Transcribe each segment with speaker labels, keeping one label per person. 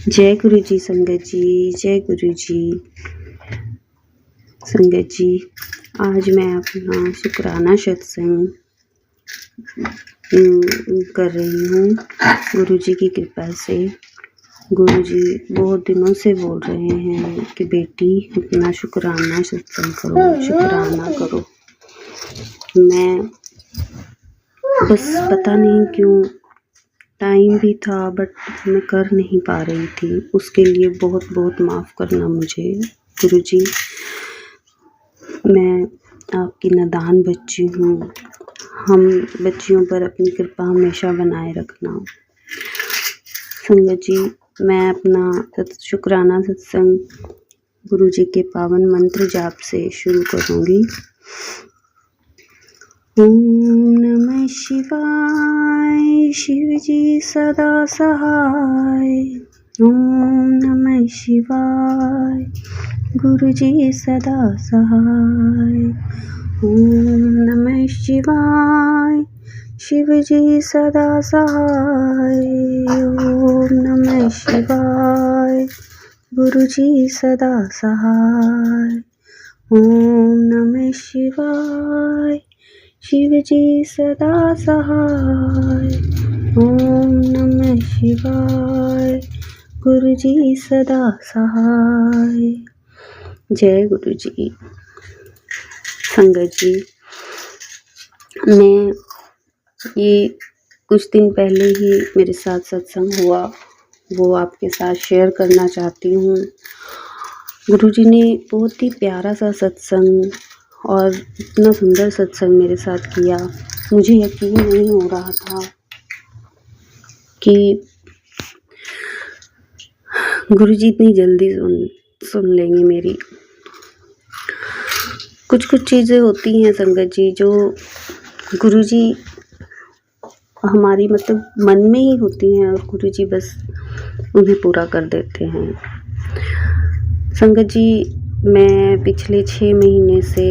Speaker 1: जय गुरु जी संगत जी, जय गुरु जी संगत जी। आज मैं अपना शुक्राना सत्संग कर रही हूँ गुरु जी की कृपा से। गुरु जी बहुत दिनों से बोल रहे हैं कि बेटी अपना शुक्राना सत्संग करो, शुक्राना करो। मैं बस पता नहीं क्यों टाइम भी था बट मैं कर नहीं पा रही थी। उसके लिए बहुत बहुत माफ़ करना मुझे गुरु जी। मैं आपकी नादान बच्ची हूँ। हम बच्चियों पर अपनी कृपा हमेशा बनाए रखना। संगत जी, मैं अपना शुक्राना सत्संग गुरु जी के पावन मंत्र जाप से शुरू करूँगी। ओम नमः शिवाय, शिव जी सदा सहाय। ओम नमः शिवाय, गुरु जी सदा सहाय। ओम नमः शिवाय, शिव जी सदा सहाय। ओम नमः शिवाय, गुरु जी सदा सहाय। ओम नमः शिवाय, शिव जी सदा सहाय। ओम नमः शिवाय, गुरु जी सदा सहाय। जय गुरु जी। संगत जी, मैं ये कुछ दिन पहले ही मेरे साथ सत्संग हुआ, वो आपके साथ शेयर करना चाहती हूँ। गुरु जी ने बहुत ही प्यारा सा सत्संग और इतना सुंदर सत्संग मेरे साथ किया। मुझे यकीन नहीं हो रहा था कि गुरु जी इतनी जल्दी सुन लेंगे मेरी। कुछ चीज़ें होती हैं संगत जी जो गुरु जी हमारी मतलब मन में ही होती हैं और गुरु जी बस उन्हें पूरा कर देते हैं। संगत जी, मैं पिछले 6 महीने से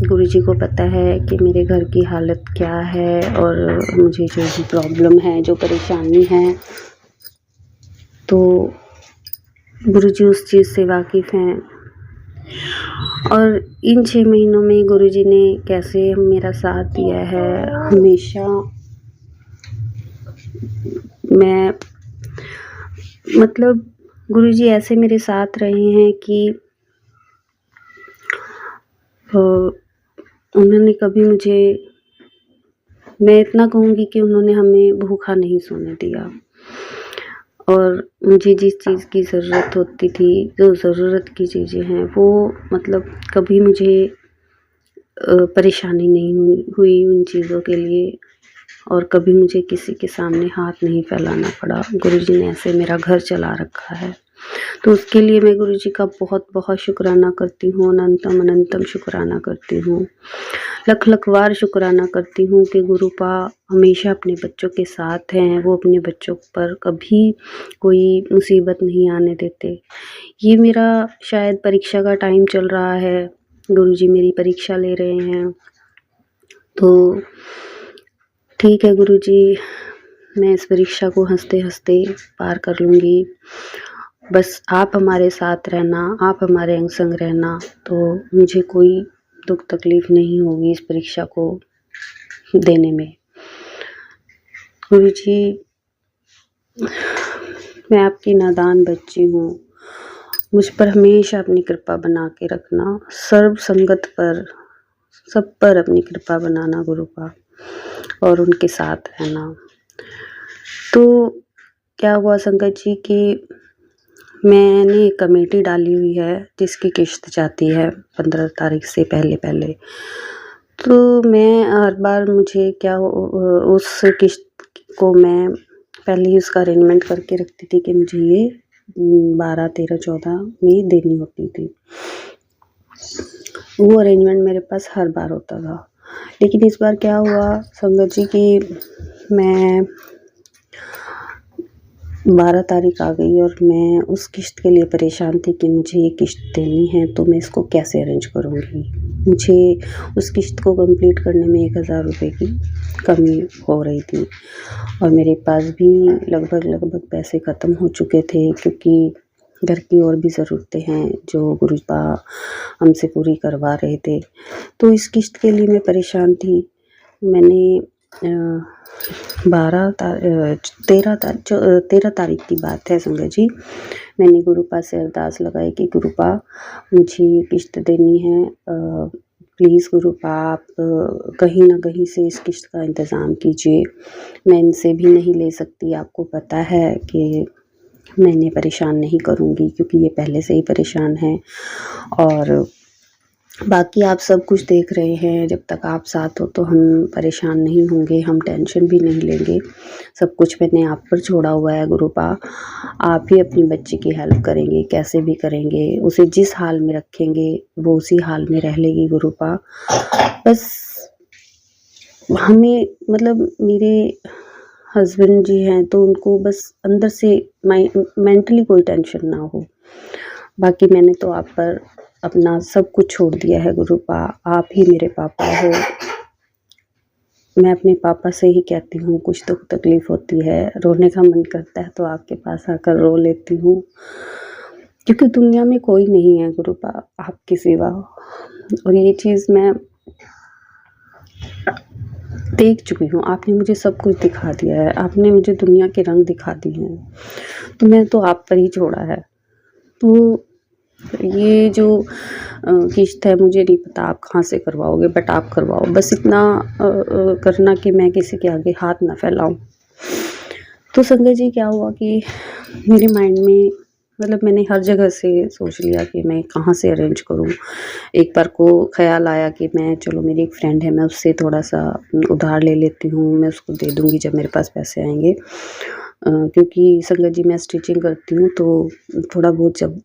Speaker 1: गुरु जी को पता है कि मेरे घर की हालत क्या है और मुझे जो भी प्रॉब्लम है, जो परेशानी है, तो गुरु जी उस चीज़ से वाकिफ़ हैं। और इन 6 महीनों में गुरु जी ने कैसे मेरा साथ दिया है हमेशा। मैं मतलब गुरु जी ऐसे मेरे साथ रहे हैं कि उन्होंने कभी मुझे, मैं इतना कहूँगी कि उन्होंने हमें भूखा नहीं सोने दिया। और मुझे जिस चीज़ की ज़रूरत होती थी, जो ज़रूरत की चीज़ें हैं, वो मतलब कभी मुझे परेशानी नहीं हुई उन चीज़ों के लिए और कभी मुझे किसी के सामने हाथ नहीं फैलाना पड़ा। गुरु जी ने ऐसे मेरा घर चला रखा है, तो उसके लिए मैं गुरु जी का बहुत बहुत शुक्राना करती हूँ। अनंतम अनंतम शुक्राना करती हूँ। लख लख बार शुक्राना करती हूँ कि गुरु पा हमेशा अपने बच्चों के साथ हैं। वो अपने बच्चों पर कभी कोई मुसीबत नहीं आने देते। ये मेरा शायद परीक्षा का टाइम चल रहा है, गुरु जी मेरी परीक्षा ले रहे हैं, तो ठीक है गुरु जी, मैं इस परीक्षा को हंसते हंसते पार कर लूँगी। बस आप हमारे साथ रहना, आप हमारे अंग संग रहना, तो मुझे कोई दुख तकलीफ़ नहीं होगी इस परीक्षा को देने में। गुरु जी, मैं आपकी नादान बच्ची हूँ। मुझ पर हमेशा अपनी कृपा बना के रखना। सर्व संगत पर, सब पर अपनी कृपा बनाना गुरु का, और उनके साथ रहना। तो क्या हुआ संगत जी कि मैंने एक कमेटी डाली हुई है जिसकी किश्त जाती है 15 तारीख से पहले। तो मैं हर बार मुझे क्या उस किश्त को मैं पहले ही उसका अरेंजमेंट करके रखती थी कि मुझे ये 12, 13, 14 में देनी होती थी। वो अरेंजमेंट मेरे पास हर बार होता था। लेकिन इस बार क्या हुआ संगत जी कि मैं 12 तारीख आ गई और मैं उस किश्त के लिए परेशान थी कि मुझे ये किश्त देनी है, तो मैं इसको कैसे अरेंज करूँगी। मुझे उस किश्त को कंप्लीट करने में 1000 रुपये की कमी हो रही थी और मेरे पास भी लगभग पैसे ख़त्म हो चुके थे, क्योंकि घर की और भी ज़रूरतें हैं जो गुरुपा हमसे पूरी करवा रहे थे। तो इस किश्त के लिए मैं परेशान थी। मैंने 13 तारीख की बात है संगत जी, मैंने गुरुपा से अरदास लगाई कि गुरुपा मुझे किश्त देनी है, प्लीज़ गुरुपा आप कहीं ना कहीं से इस किश्त का इंतज़ाम कीजिए। मैं इनसे भी नहीं ले सकती, आपको पता है कि मैं इन्हें परेशान नहीं करूँगी क्योंकि ये पहले से ही परेशान हैं, और बाकी आप सब कुछ देख रहे हैं। जब तक आप साथ हो तो हम परेशान नहीं होंगे, हम टेंशन भी नहीं लेंगे। सब कुछ मैंने आप पर छोड़ा हुआ है गुरुपा, आप ही अपनी बच्ची की हेल्प करेंगे, कैसे भी करेंगे। उसे जिस हाल में रखेंगे वो उसी हाल में रह लेगी गुरुपा। बस हमें मतलब मेरे हस्बैंड जी हैं तो उनको बस अंदर से मेंटली कोई टेंशन ना हो। बाकी मैंने तो आप पर अपना सब कुछ छोड़ दिया है गुरुपा, आप ही मेरे पापा हो। मैं अपने पापा से ही कहती हूँ, कुछ तो तकलीफ़ होती है, रोने का मन करता है तो आपके पास आकर रो लेती हूँ, क्योंकि दुनिया में कोई नहीं है गुरुपा आपके सिवा। और ये चीज़ मैं देख चुकी हूँ, आपने मुझे सब कुछ दिखा दिया है, आपने मुझे दुनिया के रंग दिखा दिए हैं, तो मैं तो आप पर ही छोड़ा है। तो ये जो किश्त है मुझे नहीं पता आप कहाँ से करवाओगे, बट आप करवाओ, बस इतना करना कि मैं किसी के आगे हाथ ना फैलाऊं। तो संगत जी क्या हुआ कि मेरे माइंड में मतलब मैंने हर जगह से सोच लिया कि मैं कहाँ से अरेंज करूं। एक बार को ख़्याल आया कि मैं चलो मेरी एक फ्रेंड है, मैं उससे थोड़ा सा उधार ले लेती हूँ, मैं उसको दे दूँगी जब मेरे पास पैसे आएंगे। क्योंकि संगत जी मैं स्टिचिंग करती हूँ तो थोड़ा बहुत जब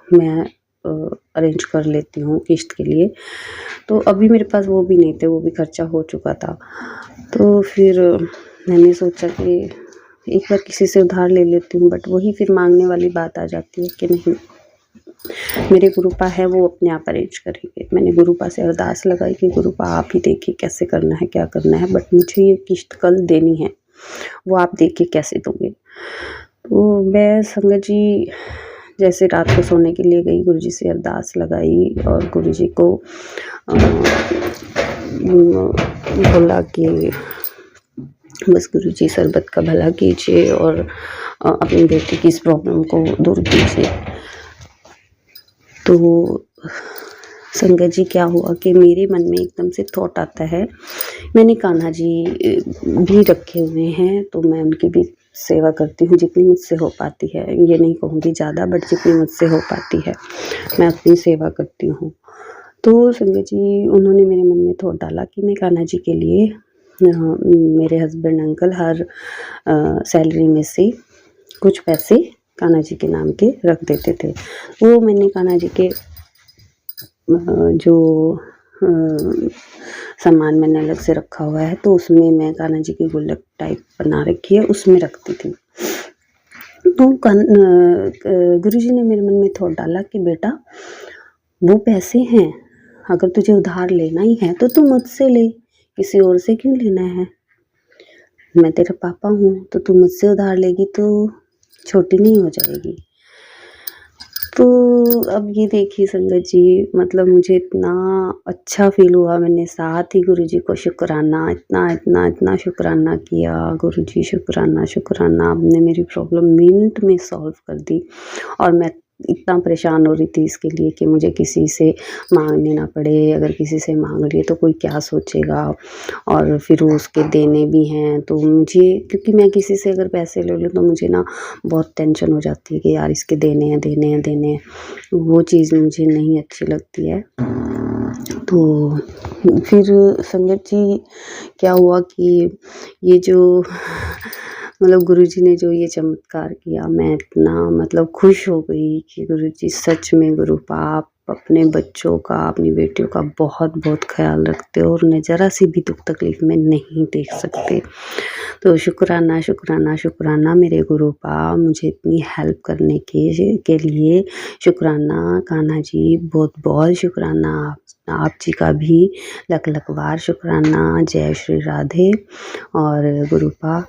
Speaker 1: मैं अरेंज कर लेती हूँ किश्त के लिए, तो अभी मेरे पास वो भी नहीं थे, वो भी खर्चा हो चुका था। तो फिर मैंने सोचा कि एक बार किसी से उधार ले लेती हूँ, बट वही फिर मांगने वाली बात आ जाती है कि नहीं, मेरे गुरुपा है वो अपने आप अरेंज करेंगे। मैंने गुरुपा से अरदास लगाई कि गुरुपा आप ही देखिए कैसे करना है, क्या करना है, बट मुझे ये किश्त कल देनी है, वो आप देखिए कैसे दोगे। तो मैं संगत जी जैसे रात को सोने के लिए गई, गुरुजी से अरदास लगाई और गुरुजी को बोला कि बस गुरुजी सरबत का भला कीजिए और अपनी बेटी की इस प्रॉब्लम को दूर कीजिए। तो संगत जी क्या हुआ कि मेरे मन में एकदम से थॉट आता है, मैंने कान्हा जी भी रखे हुए हैं तो मैं उनकी भी सेवा करती हूँ जितनी मुझसे हो पाती है। ये नहीं कहूँगी ज़्यादा, बट जितनी मुझसे हो पाती है मैं अपनी सेवा करती हूँ। तो संगत जी उन्होंने मेरे मन में थॉट डाला कि मैं कान्हा जी के लिए मेरे हस्बैंड अंकल हर सैलरी में से कुछ पैसे कान्हा जी के नाम के रख देते थे। वो मैंने कान्हा जी के जो सामान मैंने अलग से रखा हुआ है, तो उसमें मैं कान्हा जी की गुल्लक टाइप बना रखी है, उसमें रखती थी। तो गुरुजी ने मेरे मन में थॉट डाला कि बेटा वो पैसे हैं, अगर तुझे उधार लेना ही है तो तू मुझसे ले, किसी और से क्यों लेना है। मैं तेरा पापा हूँ तो तू मुझसे उधार लेगी तो छोटी नहीं हो जाएगी। तो अब ये देखिए संगत जी, मतलब मुझे इतना अच्छा फील हुआ, मैंने साथ ही गुरुजी को शुक्राना इतना शुक्राना किया। गुरुजी शुक्राना, आपने मेरी प्रॉब्लम मिनट में सॉल्व कर दी। और मैं इतना परेशान हो रही थी इसके लिए कि मुझे किसी से मांगने ना पड़े, अगर किसी से मांग लिए तो कोई क्या सोचेगा, और फिर वो उसके देने भी हैं तो मुझे, क्योंकि मैं किसी से अगर पैसे ले लूँ तो मुझे ना बहुत टेंशन हो जाती है कि यार इसके देने हैं, वो चीज़ मुझे नहीं अच्छी लगती है। तो फिर संगत जी क्या हुआ कि ये जो मतलब गुरुजी ने जो ये चमत्कार किया, मैं इतना मतलब खुश हो गई कि गुरुजी सच में गुरुपा आप अपने बच्चों का, अपनी बेटियों का बहुत-बहुत ख़्याल रखते हो और उन्हें ज़रा-सी भी दुःख तकलीफ़ में नहीं देख सकते। तो शुक्राना, शुक्राना, शुक्राना मेरे गुरुपा, मुझे इतनी हेल्प करने के लिए शुक्राना कान्हा जी, बहुत-बहुत शुक्राना आप जी का भी लख-लख बार शुक्राना। जय श्री राधे। और गुरुपा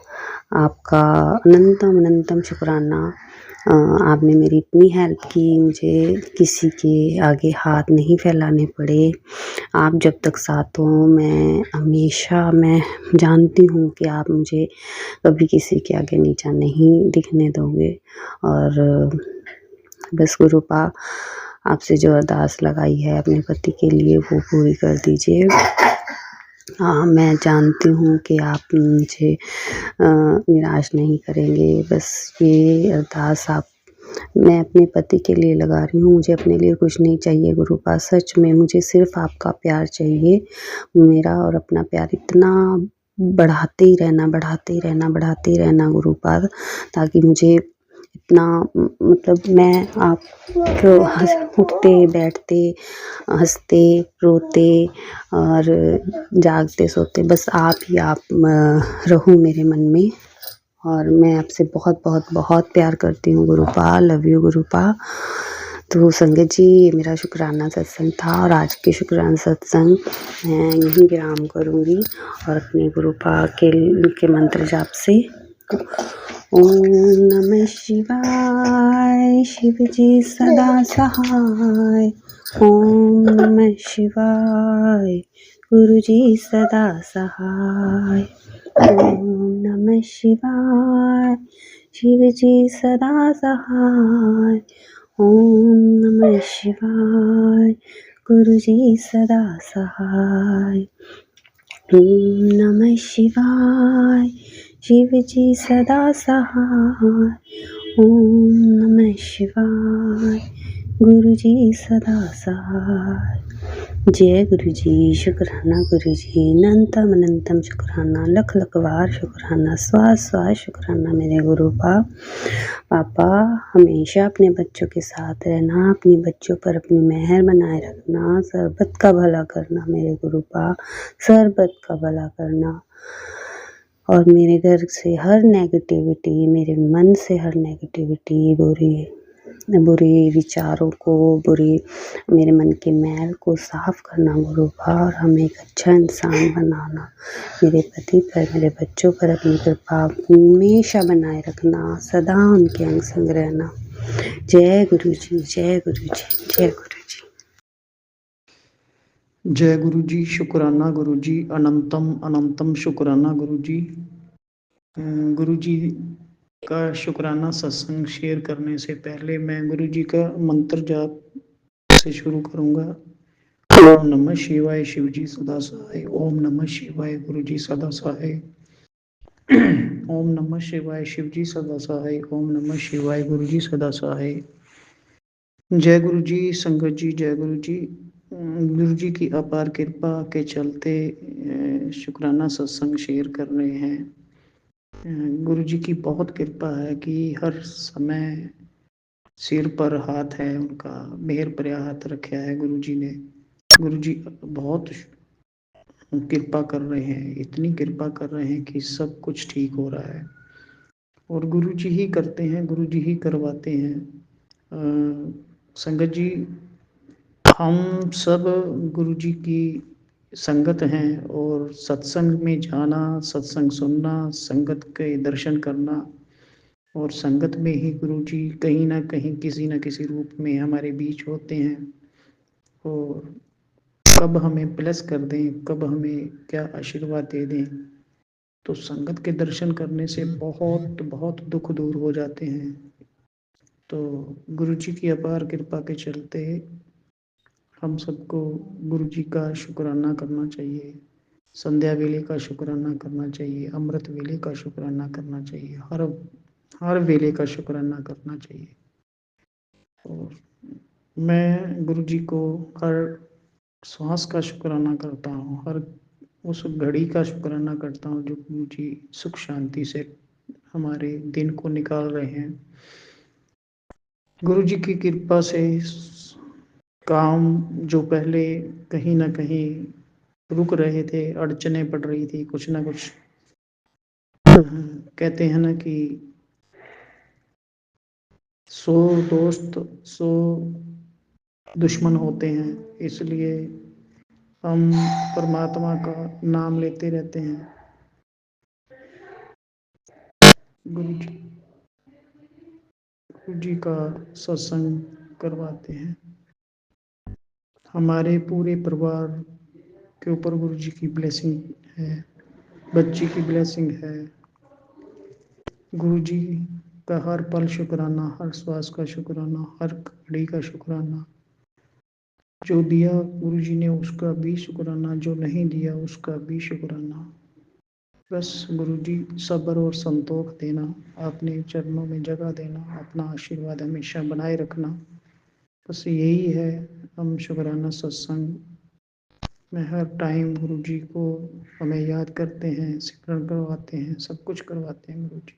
Speaker 1: आपका अनंतम अनंतम शुक्राना। आपने मेरी इतनी हेल्प की, मुझे किसी के आगे हाथ नहीं फैलाने पड़े। आप जब तक साथ हो मैं जानती हूँ कि आप मुझे कभी किसी के आगे नीचा नहीं दिखने दोगे। और बस गुरुपा आपसे जो अरदास लगाई है अपने पति के लिए वो पूरी कर दीजिए। हाँ, मैं जानती हूँ कि आप मुझे निराश नहीं करेंगे। बस ये अरदास आप मैं अपने पति के लिए लगा रही हूँ, मुझे अपने लिए कुछ नहीं चाहिए गुरुपा, सच में मुझे सिर्फ़ आपका प्यार चाहिए। मेरा और अपना प्यार इतना बढ़ाते ही रहना, बढ़ाते ही रहना, बढ़ाते ही रहना गुरुपा, ताकि मुझे इतना मतलब मैं आप उठते, बैठते, हँसते, रोते और जागते, सोते बस आप ही आप रहो मेरे मन में। और मैं आपसे बहुत बहुत बहुत प्यार करती हूँ गुरुपा, लव यू गुरुपा। तो संगत जी ये मेरा शुक्राना सत्संग था और आज के शुक्राना सत्संग मैं यहीं विराम करूँगी और अपने गुरुपा के मंत्र जाप से ओम नमः शिवाय, शिव जी सदा सहाय। ओम नमः शिवाय, गुरु जी सदा सहाय। ओम नमः शिवाय, शिव जी सदा सहाय। ओम नमः शिवाय, गुरु जी सदा सहाय। ओम नमः शिवाय, शिव जी सदा सहाय। ओम नमः शिवाय, गुरु जी सदा सहाय। जय गुरु जी, शुक्राना गुरु जी, अनंतम अनंतम शुक्राना, लख लख बार शुक्राना, स्वास स्वास शुक्राना मेरे गुरुपा। पापा हमेशा अपने बच्चों के साथ रहना, अपने बच्चों पर अपनी मेहर बनाए रखना, सरबत का भला करना मेरे गुरुपा, सरबत का भला करना। और मेरे घर से हर नेगेटिविटी, मेरे मन से हर नेगेटिविटी, बुरे विचारों को, मेरे मन के मैल को साफ करना गुरुपा और हमें एक अच्छा इंसान बनाना। मेरे पति पर, मेरे बच्चों पर अपनी कृपा हमेशा बनाए रखना, सदा उनके अंग संग रहना। जय गुरु जी, जय गुरु जी, जय गुरु जी।
Speaker 2: जय गुरु जी, शुक्राना गुरु जी, अनंतम अनंतम शुक्राना गुरु जी। गुरु जी का शुक्राना सत्संग शेयर करने से पहले मैं गुरु जी का मंत्र जाप से शुरू करूंगा। ओम नमः शिवाय, शिव जी सदा सहाय। ओम नमः शिवाय, गुरु जी सदा सहाय। ओम नमः शिवाय, शिव जी सदा सहाय। ओम नमः शिवाय, गुरु जी सदा सहाय। जय गुरु जी, संगत जी, जय गुरु जी। गुरु जी की अपार कृपा के चलते शुक्राना सत्संग शेयर कर रहे हैं। गुरु जी की बहुत कृपा है कि हर समय सिर पर हाथ है उनका, मेहर भरा हाथ रखा है गुरु जी ने। गुरु जी बहुत कृपा कर रहे हैं, इतनी कृपा कर रहे हैं कि सब कुछ ठीक हो रहा है और गुरु जी ही करते हैं, गुरु जी ही करवाते हैं। संगत जी, हम सब गुरु जी की संगत हैं और सत्संग में जाना, सत्संग सुनना, संगत के दर्शन करना और संगत में ही गुरु जी कहीं ना कहीं किसी न किसी रूप में हमारे बीच होते हैं और कब हमें प्लस कर दें, कब हमें क्या आशीर्वाद दे दें। तो संगत के दर्शन करने से बहुत बहुत दुख दूर हो जाते हैं। तो गुरु जी की अपार कृपा के चलते हम सबको गुरु जी का शुक्राना करना चाहिए, संध्या वेले का शुक्राना करना चाहिए, अमृत वेले का शुक्राना करना चाहिए, हर वेले का शुक्राना करना चाहिए। और मैं गुरु जी को हर श्वास का शुक्राना करता हूँ, हर उस घड़ी का शुक्राना करता हूँ जो गुरु जी सुख शांति से हमारे दिन को निकाल रहे हैं। गुरु जी की कृपा से काम जो पहले कहीं न कहीं रुक रहे थे, अड़चनें पड़ रही थी, कुछ न कुछ कहते हैं ना कि 100 दोस्त 100 दुश्मन होते हैं, इसलिए हम परमात्मा का नाम लेते रहते हैं। गुरु जी का सत्संग करवाते हैं। हमारे पूरे परिवार के ऊपर गुरु जी की ब्लेसिंग है, बच्ची की ब्लेसिंग है। गुरु जी का हर पल शुक्राना, हर श्वास का शुक्राना, हर घड़ी का शुक्राना। जो दिया गुरु जी ने उसका भी शुक्राना, जो नहीं दिया उसका भी शुक्राना। बस गुरु जी सब्र और संतोष देना, अपने चरणों में जगह देना, अपना आशीर्वाद हमेशा बनाए रखना, बस यही है। हम शुक्राना सत्संग में हर टाइम गुरु जी को हमें याद करते हैं, सिमरन करवाते हैं, सब कुछ करवाते हैं गुरु जी।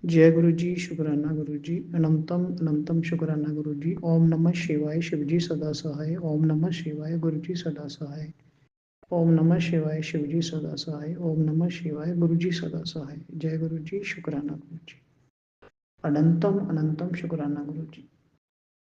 Speaker 2: जय गुरु जी, शुक्राना गुरु जी, अनंतम अनंतम शुक्राना गुरु जी। ओम नमः शिवाय, शिव जी सदा सहाय। ओम नमः शिवाय, गुरु जी सदा सहाय। ओम नमः शिवाय, शिव जी सदा सहाय। ओम नमः शिवाय, गुरु जी सदा सहाय। जय गुरु जी, शुक्राना गुरु जी, अनंतम अनंतम शुक्राना गुरु जी।